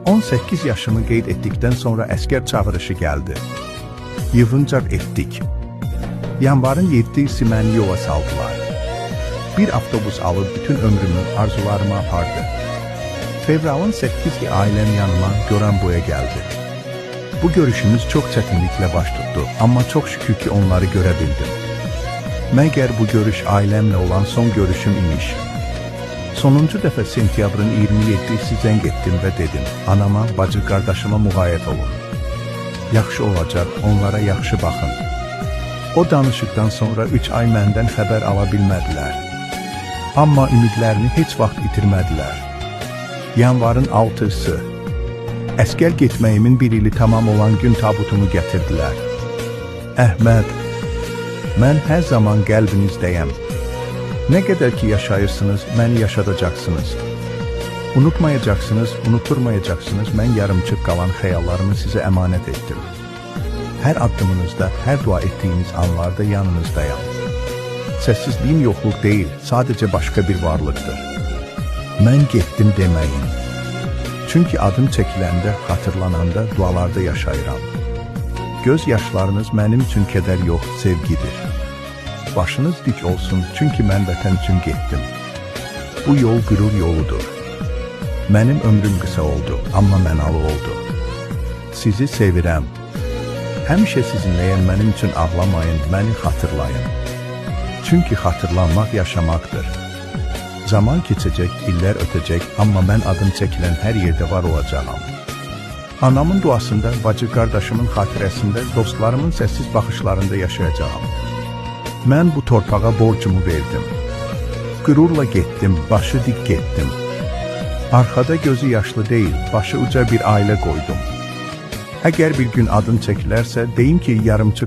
18 yaşımı qeyd etdikdən sonra əskər çağırışı gəldi. Yığıncaq etdik. Yanvarın 7-si məni yola saldılar. Bir avtobus alıb bütün ömrümü arzularıma apardı. Fevralın 8-i ailəm yanıma Goranboya gəldi. Bu görüşümüz çox çətinliklə baş tutdu, amma çox şükür ki onları görə bildim. Məgər bu görüş ailəmlə olan son görüşüm imiş. Sonuncu dəfə sentyabrın 27-si zəng etdim və dedim, anama, bacı, qardaşıma müğayət olun. Yaxşı olacaq, onlara yaxşı baxın. O danışıqdan sonra 3 ay məndən xəbər ala bilmədilər. Amma ümidlərini heç vaxt itirmədilər. Yanvarın 6-sı, əskər getməyimin 1 ili tamam olan gün tabutumu gətirdilər. Əhməd, mən hər zaman qəlbinizdəyəm. Nə qədər ki yaşayırsınız, məni yaşadacaqsınız. Unutmayacaqsınız, unuturmayacaqsınız, mən yarımçıq qalan xəyallarımı sizə əmanət etdim. Hər addımınızda, hər dua etdiyiniz anlarda yanınızdayam. Səssizliyin yoxluq deyil, sadəcə başqa bir varlıqdır. Mən getdim deməyin. Çünki adım çəkiləndə, xatırlananda, dualarda yaşayıram. Göz yaşlarınız mənim üçün kədər yox, sevgidir. Başınız dik olsun, çünki mən vətən üçün getdim. Bu yol qürur yoludur. Mənim ömrüm qısa oldu, amma mənalı oldu. Sizi sevirəm. Həmişə sizinləyəm, mənim üçün ağlamayın, məni xatırlayın. Çünki xatırlanmaq yaşamaqdır. Zaman keçəcək, illər ötəcək, amma mən adım çəkilən hər yerdə var olacağam. Anamın duasında, bacı qardaşımın xatirəsində, dostlarımın səssiz baxışlarında yaşayacağam. Mən bu torpağa borcumu verdim. Qürurla getdim, başı dik getdim. Arxada gözü yaşlı deyil, başı uca bir ailə qoydum. Əgər bir gün adım çəkilərsə, deyim ki, yarımçıq